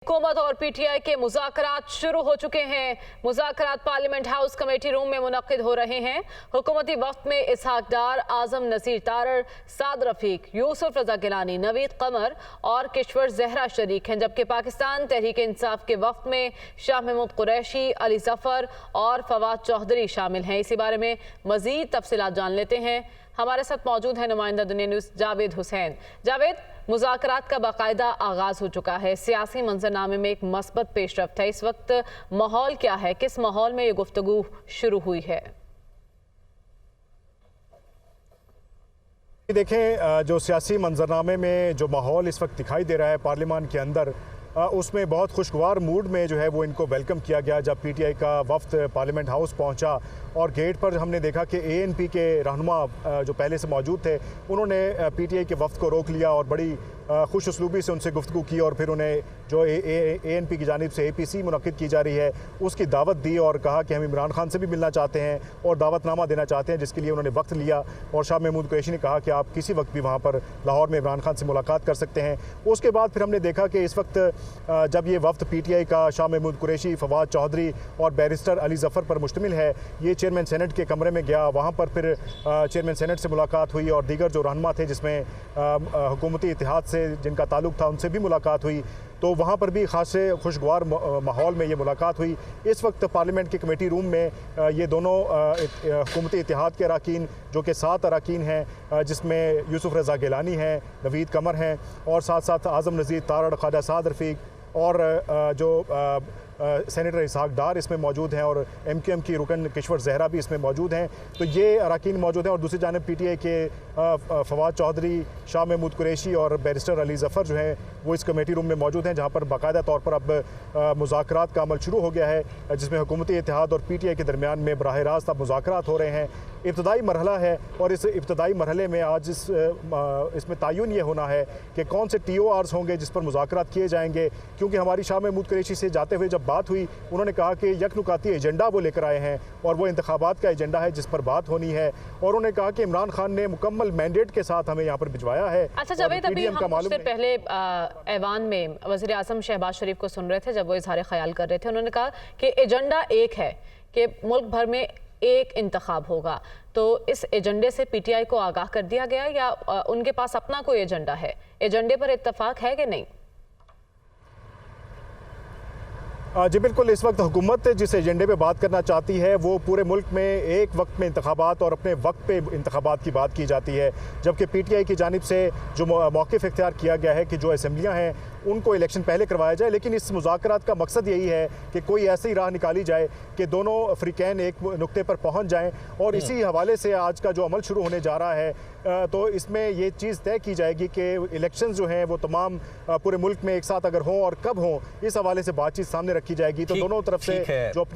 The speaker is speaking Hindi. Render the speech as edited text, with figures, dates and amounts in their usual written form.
हुकूमत और पीटीआई के मुज़ाकरात शुरू हो चुके हैं। मुज़ाकरात पार्लियामेंट हाउस कमेटी रूम में मुनक्किद हो रहे हैं। हुकूमती वक्त में इसहाक डार, आजम नज़ीर तारड़, साद रफीक, यूसुफ रजा गिलानी, नवीद कमर और किश्वर जहरा शरीक हैं, जबकि पाकिस्तान तहरीक इंसाफ के वक्त में शाह महमूद कुरैशी, अली जफर और फवाद चौधरी शामिल हैं। इसी बारे में मजीद तफसीलात जान लेते हैं। हमारे साथ मौजूद है नुमाइंदा दुनिया न्यूज़ जावेद हुसैन। जावेद, मुज़ाकरात का बाकायदा आगाज़ हो चुका है, सियासी मंजरनामे में एक मस्बत पेशरफ्त है। इस वक्त माहौल क्या है, किस माहौल में ये गुफ्तगू शुरू हुई है? देखें, जो सियासी मंजरनामे में जो माहौल इस वक्त दिखाई दे रहा है पार्लियामान के अंदर, उसमें बहुत खुशगवार मूड में जो है वो इनको वेलकम किया गया। जब पीटीआई का वफ्द पार्लियामेंट हाउस पहुंचा और गेट पर हमने देखा कि एएनपी के रहनुमा जो पहले से मौजूद थे, उन्होंने पीटीआई के वफ्द को रोक लिया और बड़ी खुश उसलूबी से उनसे गुफ्तगू की और फिर उन्हें जो एएनपी की जानिब से एपीसी मुनक्किद की जा रही है उसकी दावत दी और कहा कि हम इमरान खान से भी मिलना चाहते हैं और दावतनामा देना चाहते हैं, जिसके लिए उन्होंने वक्त लिया। और शाह महमूद कुरैशी ने कहा कि आप किसी वक्त भी वहाँ पर लाहौर में इमरान खान से मुलाकात कर सकते हैं। उसके बाद फिर हमने देखा कि इस वक्त जब ये वफ्द पीटीआई का शाह महमूद कुरैशी, फवाद चौधरी और बैरिस्टर अली जफर पर मुश्तमिल है, ये चेयरमैन सेनेट के कमरे में गया। वहाँ पर फिर चेयरमैन सेनेट से मुलाकात हुई और दीगर जो रहनुमा थे जिसमें हुकूमती इत्तेहाद से जिनका ताल्लुक था उनसे भी मुलाकात हुई। तो वहाँ पर भी खासे खुशगवार माहौल में ये मुलाकात हुई। इस वक्त पार्लियामेंट के कमेटी रूम में ये दोनों हुकूमती इत्तेहाद के अराकीन, जो कि 7 अराकीन हैं, जिसमें यूसुफ रजा गिलानी हैं, नवीद कमर हैं और साथ साथ आजम नज़ीर तारड़, ख्वाजा साद रफीक और जो सेनेटर इसहाक डार इसमें मौजूद हैं और एमक्यूएम की रुकन किश्वर जहरा भी इसमें मौजूद हैं। तो ये अराकीन मौजूद हैं और दूसरी जानिब पीटीआई के फवाद चौधरी, शाह महमूद कुरैशी और बैरिस्टर अली जफर जो हैं वो इस कमेटी रूम में मौजूद हैं, जहाँ पर बाकायदा तौर पर अब मुज़ाकरात का अमल शुरू हो गया है, जिसमें हुकूमती इत्तेहाद और पीटीआई के दरमियान में बराह रास्त अब मुज़ाकरात हो रहे हैं। इब्तदाई मरहला है और इस इब्तदाई मरहले में आज इसमें तयन ये होना है कि कौन से TORs होंगे जिस पर मुज़ाकरात किए जाएंगे, क्योंकि हमारी शाह महमूद कुरैशी से जाते हुए जब बात हुई उन्होंने कहा कि यकनुकाती एजेंडा वो लेकर आए हैं और वो इंतखाबात का एजेंडा है जिस पर बात होनी है। और उन्होंने कहा कि इमरान खान ने मुकम्मल मैंडेट के साथ हमें यहाँ पर भिजवाया है। अच्छा जावेद, अभी हम कुछ देर पहले ऐवान में वज़ीर आज़म शहबाज शरीफ को सुन रहे थे जब वो इजहार ख्याल कर रहे थे। उन्होंने कहा कि एजेंडा एक है कि मुल्क भर में एक इंतखाब होगा। तो इस एजेंडे से पीटीआई को आगाह कर दिया गया या उनके पास अपना कोई एजेंडा है? एजेंडे पर इत्तफाक है कि नहीं? जी बिल्कुल, इस वक्त हुकूमत जिस एजेंडे पे बात करना चाहती है वो पूरे मुल्क में एक वक्त में इंतखाबात और अपने वक्त पे इंतखाबात की बात की जाती है, जबकि पीटीआई की जानिब से जो मौक़िफ़ इख्तियार किया गया है कि जो असेंबलियाँ हैं उनको इलेक्शन पहले करवाया जाए। लेकिन इस मुज़ाकरात का मकसद यही है कि कोई ऐसी राह निकाली जाए कि दोनों फ़रीक़ैन एक नुक्ते पर पहुँच जाएँ और इसी हवाले से आज का जो अमल शुरू होने जा रहा है, तो इसमें ये चीज़ तय की जाएगी कि इलेक्शन जो हैं वो तमाम पूरे मुल्क में एक साथ अगर हों और कब हों, इस हवाले से बातचीत सामने रखी जाएगी। तो दोनों तरफ से जो